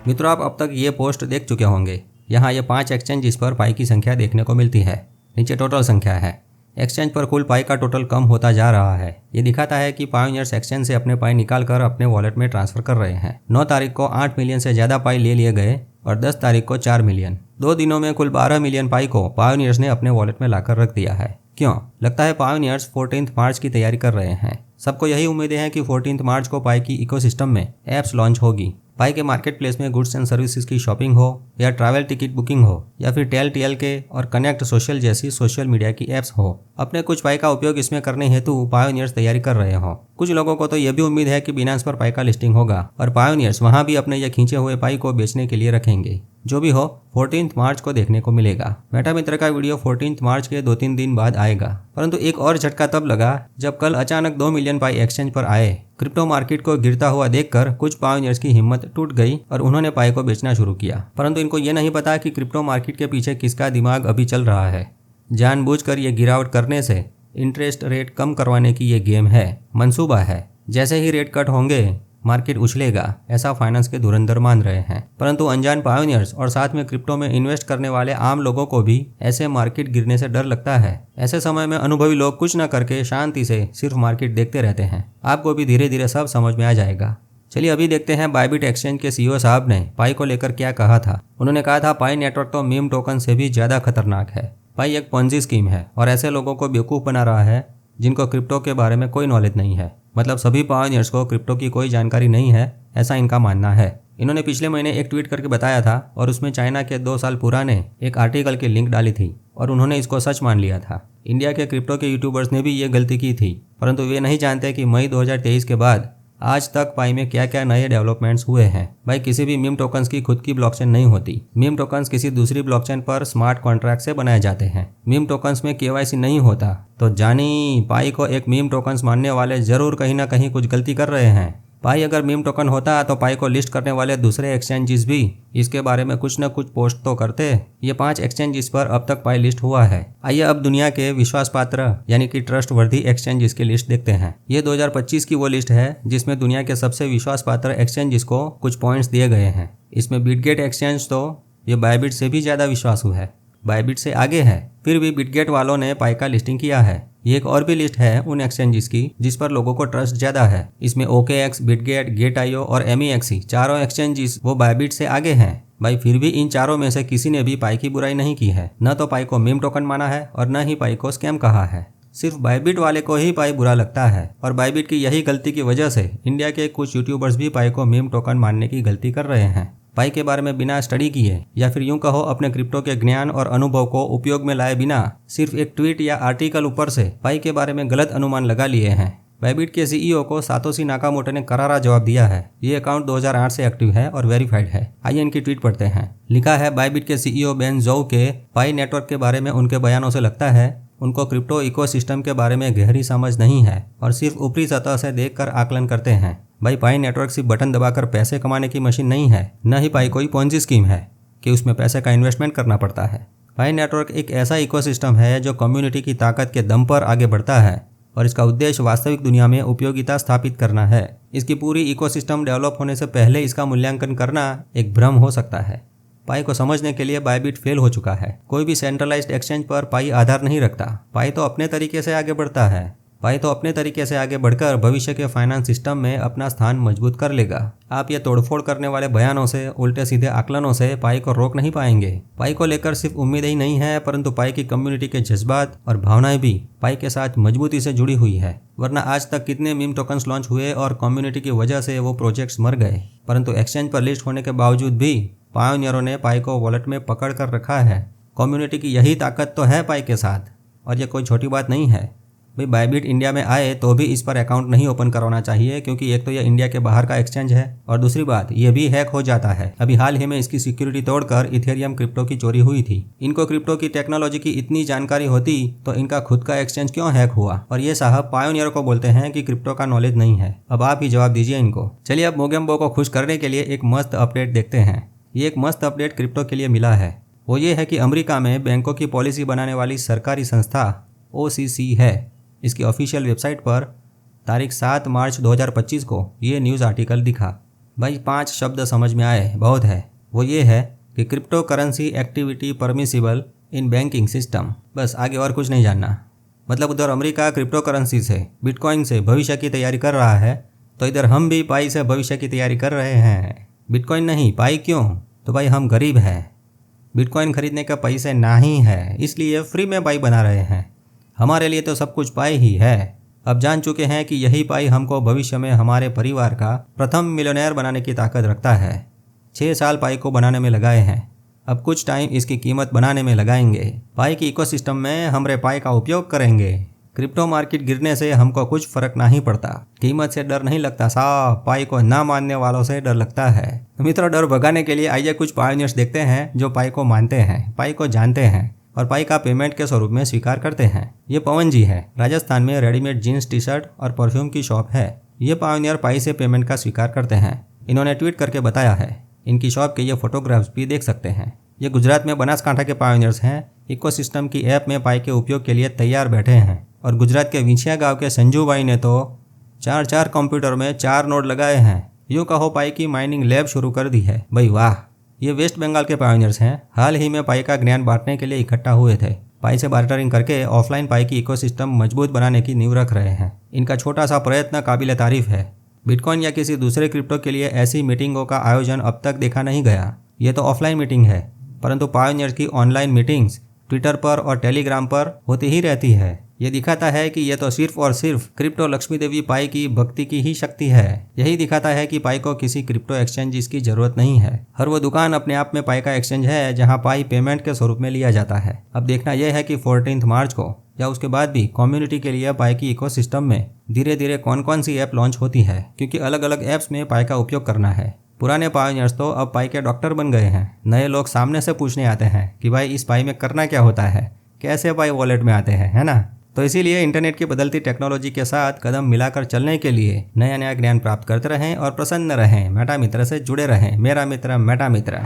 मित्रों, आप अब तक ये पोस्ट देख चुके होंगे। यहाँ ये 5 एक्सचेंज जिस पर पाई की संख्या देखने को मिलती है। नीचे टोटल संख्या है। एक्सचेंज पर कुल पाई का टोटल कम होता जा रहा है। ये दिखाता है कि पायोनियर्स एक्सचेंज से अपने पाई निकाल कर अपने वॉलेट में ट्रांसफर कर रहे हैं। 9 तारीख को 8 मिलियन से ज़्यादा पाई ले लिए गए और 10 तारीख को 4 मिलियन। 2 दिनों में कुल 12 मिलियन पाई को पायोनियर्स ने अपने वॉलेट में लाकर रख दिया है। क्यों? लगता है पायोनियर्स 14 मार्च की तैयारी कर रहे हैं। सबको यही उम्मीदें हैं कि 14 मार्च को पाई की इकोसिस्टम में ऐप्स लॉन्च होगी। पाई के मार्केट प्लेस में गुड्स एंड सर्विसेज की शॉपिंग हो या ट्रैवल टिकट बुकिंग हो या फिर टेल के और कनेक्ट सोशल जैसी सोशल मीडिया की एप्स हो, अपने कुछ पाई का उपयोग इसमें करने हेतु पायोनियर्स तैयारी कर रहे हो। कुछ लोगों को तो यह भी उम्मीद है कि बिनांस पर पाई का लिस्टिंग होगा और पायोनियर्स वहां भी अपने ये खींचे हुए पाई को बेचने के लिए रखेंगे। जो भी हो, 14 मार्च को देखने को मिलेगा। मेटा मित्र का वीडियो 14 मार्च के 2-3 दिन बाद आएगा। परंतु एक और झटका तब लगा जब कल अचानक 2 मिलियन पाई एक्सचेंज पर आए। क्रिप्टो मार्केट को गिरता हुआ देखकर कुछ पायोनियर्स की हिम्मत टूट गई और उन्होंने पाई को बेचना शुरू किया। परंतु इनको ये नहीं पता कि क्रिप्टो मार्केट के पीछे किसका दिमाग अभी चल रहा है। जानबूझकर ये गिरावट करने से इंटरेस्ट रेट कम करवाने की ये गेम है, मंसूबा है। जैसे ही रेट कट होंगे मार्केट उछलेगा, ऐसा फाइनेंस के धुरंधर मान रहे हैं। परंतु अनजान पायोनियर्स और साथ में क्रिप्टो में इन्वेस्ट करने वाले आम लोगों को भी ऐसे मार्केट गिरने से डर लगता है। ऐसे समय में अनुभवी लोग कुछ न करके शांति से सिर्फ मार्केट देखते रहते हैं। आपको भी धीरे धीरे सब समझ में आ जाएगा। चलिए अभी देखते हैं बायबिट एक्सचेंज के सीईओ साहब ने पाई को लेकर क्या कहा था। उन्होंने कहा था, पाई नेटवर्क तो मीम टोकन से भी ज्यादा खतरनाक है। पाई एक पोंजी स्कीम है और ऐसे लोगों को बेवकूफ़ बना रहा है जिनको क्रिप्टो के बारे में कोई नॉलेज नहीं है। मतलब सभी पायोनियर्स को क्रिप्टो की कोई जानकारी नहीं है, ऐसा इनका मानना है। इन्होंने पिछले महीने एक ट्वीट करके बताया था और उसमें चाइना के 2 साल पुराने एक आर्टिकल की लिंक डाली थी और उन्होंने इसको सच मान लिया था। इंडिया के क्रिप्टो के यूट्यूबर्स ने भी ये गलती की थी, परंतु वे नहीं जानते कि मई 2023 के बाद आज तक पाई में क्या क्या नए डेवलपमेंट्स हुए हैं। भाई, किसी भी मीम टोकन्स की खुद की ब्लॉकचेन नहीं होती। मीम टोकन्स किसी दूसरी ब्लॉकचेन पर स्मार्ट कॉन्ट्रैक्ट से बनाए जाते हैं। मीम टोकन्स में केवाईसी नहीं होता। तो जानी, पाई को एक मीम टोकन्स मानने वाले जरूर कहीं ना कहीं कुछ गलती कर रहे हैं। पाई अगर मीम टोकन होता तो पाई को लिस्ट करने वाले दूसरे एक्सचेंजेस भी इसके बारे में कुछ न कुछ पोस्ट तो करते। ये 5 एक्सचेंजेस पर अब तक पाई लिस्ट हुआ है। आइए अब दुनिया के विश्वास पात्र यानी कि ट्रस्ट वर्दी एक्सचेंजेस की लिस्ट देखते हैं। ये 2025 की वो लिस्ट है जिसमें दुनिया के सबसे विश्वास पात्र एक्सचेंजेस को कुछ पॉइंट्स दिए गए हैं। इसमें बिटगेट एक्सचेंज तो ये बायबिट से भी ज्यादा विश्वासु है, बायबिट से आगे है। फिर भी बिटगेट वालों ने पाई का लिस्टिंग किया है। ये एक और भी लिस्ट है उन एक्सचेंजेस की जिस पर लोगों को ट्रस्ट ज्यादा है। इसमें OKX, बिटगेट, गेट.io और MEXC चारों एक्सचेंजेस वो बायबिट से आगे हैं। भाई, फिर भी इन चारों में से किसी ने भी पाई की बुराई नहीं की है। न तो पाई को मीम टोकन माना है और न ही पाई को स्कैम कहा है। सिर्फ बायबिट वाले को ही पाई बुरा लगता है और बायबिट की यही गलती की वजह से इंडिया के कुछ यूट्यूबर्स भी पाई को मीम टोकन मानने की गलती कर रहे हैं। पाई के बारे में बिना स्टडी किए या फिर यूं कहो अपने क्रिप्टो के ज्ञान और अनुभव को उपयोग में लाए बिना सिर्फ एक ट्वीट या आर्टिकल ऊपर से पाई के बारे में गलत अनुमान लगा लिए हैं। बायबिट के सीईओ को सातोशी नाकामोटो ने करारा जवाब दिया है। ये अकाउंट 2008 से एक्टिव है और वेरीफाइड है। आइए इनकी ट्वीट पढ़ते हैं। लिखा है, बायबिट के सीईओ बेन ज़ोउ के पाई नेटवर्क के बारे में उनके बयानों से लगता है उनको क्रिप्टो इकोसिस्टम के बारे में गहरी समझ नहीं है और सिर्फ ऊपरी सतह से देखकर आकलन करते हैं। भाई, पाई नेटवर्क सिर्फ बटन दबाकर पैसे कमाने की मशीन नहीं है, न ही पाई कोई पोंजी स्कीम है कि उसमें पैसे का इन्वेस्टमेंट करना पड़ता है। पाई नेटवर्क एक ऐसा इकोसिस्टम है जो कम्युनिटी की ताकत के दम पर आगे बढ़ता है और इसका उद्देश्य वास्तविक दुनिया में उपयोगिता स्थापित करना है। इसकी पूरी इकोसिस्टम डेवलप होने से पहले इसका मूल्यांकन करना एक भ्रम हो सकता है। पाई को समझने के लिए बायबिट फेल हो चुका है। कोई भी सेंट्रलाइज्ड एक्सचेंज पर पाई आधार नहीं रखता। पाई तो अपने तरीके से आगे बढ़ता है। पाई तो अपने तरीके से आगे बढ़कर भविष्य के फाइनेंस सिस्टम में अपना स्थान मजबूत कर लेगा। आप ये तोड़फोड़ करने वाले बयानों से, उल्टे सीधे आकलनों से पाई को रोक नहीं पाएंगे। पाई को लेकर सिर्फ उम्मीद ही नहीं है परंतु पाई की कम्युनिटी के जज्बात और भावनाएं भी पाई के साथ मजबूती से जुड़ी हुई है। वरना आज तक कितने मीम टोकन्स लॉन्च हुए और कम्युनिटी की वजह से वो प्रोजेक्ट्स मर गए। परंतु एक्सचेंज पर लिस्ट होने के बावजूद भी पायोनियरों ने पाई को वॉलेट में पकड़ कर रखा है। कम्युनिटी की यही ताकत तो है पाई के साथ और ये कोई छोटी बात नहीं है। भाई, बायबिट इंडिया में आए तो भी इस पर अकाउंट नहीं ओपन करवाना चाहिए क्योंकि एक तो यह इंडिया के बाहर का एक्सचेंज है और दूसरी बात ये भी हैक हो जाता है। अभी हाल ही में इसकी सिक्योरिटी तोड़कर इथेरियम क्रिप्टो की चोरी हुई थी। इनको क्रिप्टो की टेक्नोलॉजी की इतनी जानकारी होती तो इनका खुद का एक्सचेंज क्यों हैक हुआ। और ये साहब पायोनियर को बोलते हैं कि क्रिप्टो का नॉलेज नहीं है। अब आप ही जवाब दीजिए इनको। चलिए अब मोगेम्बो को खुश करने के लिए एक मस्त अपडेट देखते हैं। ये एक मस्त अपडेट क्रिप्टो के लिए मिला है। वो ये है कि अमेरिका में बैंकों की पॉलिसी बनाने वाली सरकारी संस्था OCC है। इसकी ऑफिशियल वेबसाइट पर तारीख 7 मार्च 2025 को ये न्यूज़ आर्टिकल दिखा। भाई 5 शब्द समझ में आए, बहुत है। वो ये है कि crypto currency activity permissible in banking system, बस आगे और कुछ नहीं जानना। मतलब उधर अमेरिका क्रिप्टो करेंसी से, बिटकॉइन से भविष्य की तैयारी कर रहा है, तो इधर हम भी पाई से भविष्य की तैयारी कर रहे हैं। बिटकॉइन नहीं, पाई क्यों? तो भाई हम गरीब हैं, बिटकॉइन खरीदने का पैसे नहीं है, इसलिए फ्री में पाई बना रहे हैं। हमारे लिए तो सब कुछ पाई ही है। अब जान चुके हैं कि यही पाई हमको भविष्य में हमारे परिवार का प्रथम मिलियनेयर बनाने की ताकत रखता है। 6 साल पाई को बनाने में लगाए हैं, अब कुछ टाइम इसकी कीमत बनाने में लगाएंगे। पाई की इकोसिस्टम में हमरे पाई का उपयोग करेंगे। क्रिप्टो मार्केट गिरने से हमको कुछ फर्क नहीं पड़ता, कीमत से डर नहीं लगता साहब, पाई को ना मानने वालों से डर लगता है। मित्रों, डर भगाने के लिए आइए कुछ पायोनियर्स देखते हैं जो पाई को मानते हैं, पाई को जानते हैं और पाई का पेमेंट के स्वरूप में स्वीकार करते हैं। ये पवन जी है, राजस्थान में रेडीमेड जीन्स, टी शर्ट और परफ्यूम की शॉप है। ये पायोनियर पाई से पेमेंट का स्वीकार करते हैं। इन्होंने ट्वीट करके बताया है। इनकी शॉप के ये फोटोग्राफ्स भी देख सकते हैं। ये गुजरात में बनासकांठा के पायोनियर्स हैं। इकोसिस्टम की ऐप में पाई के उपयोग के लिए तैयार बैठे हैं। और गुजरात के विंछिया गांव के संजू भाई ने तो 4 कंप्यूटर में 4 नोड लगाए हैं। यूँ कहो पाई की माइनिंग लैब शुरू कर दी है। भाई वाह। ये वेस्ट बंगाल के पायोनियर्स हैं। हाल ही में पाई का ज्ञान बांटने के लिए इकट्ठा हुए थे। पाई से बार्टरिंग करके ऑफलाइन पाई की इकोसिस्टम मजबूत बनाने की नींव रख रहे हैं। इनका छोटा सा प्रयत्न काबिल तारीफ है। बिटकॉइन या किसी दूसरे क्रिप्टो के लिए ऐसी मीटिंगों का आयोजन अब तक देखा नहीं गया। ये तो ऑफलाइन मीटिंग है, परंतु पायोनियर्स की ऑनलाइन मीटिंग्स ट्विटर पर और टेलीग्राम पर होती ही रहती है। ये दिखाता है कि ये तो सिर्फ और सिर्फ क्रिप्टो लक्ष्मी देवी पाई की भक्ति की ही शक्ति है। यही दिखाता है कि पाई को किसी क्रिप्टो एक्सचेंज की जरूरत नहीं है। हर वो दुकान अपने आप में पाई का एक्सचेंज है जहां पाई पेमेंट के स्वरूप में लिया जाता है। अब देखना यह है कि 14 मार्च को या उसके बाद भी कम्युनिटी के लिए पाई की इकोसिस्टम में धीरे धीरे कौन कौन सी ऐप लॉन्च होती है, क्योंकि अलग अलग ऐप्स में पाई का उपयोग करना है। पुराने पायोनियर्स तो अब पाई के डॉक्टर बन गए हैं। नए लोग सामने से पूछने आते हैं कि भाई इस पाई में करना क्या होता है, कैसे पाई वॉलेट में आते हैं, है ना। तो इसीलिए इंटरनेट की बदलती टेक्नोलॉजी के साथ कदम मिलाकर चलने के लिए नया नया ज्ञान प्राप्त करते रहें और प्रसन्न रहें। मेटा मित्र से जुड़े रहें। मेरा मित्र मेटा मित्र।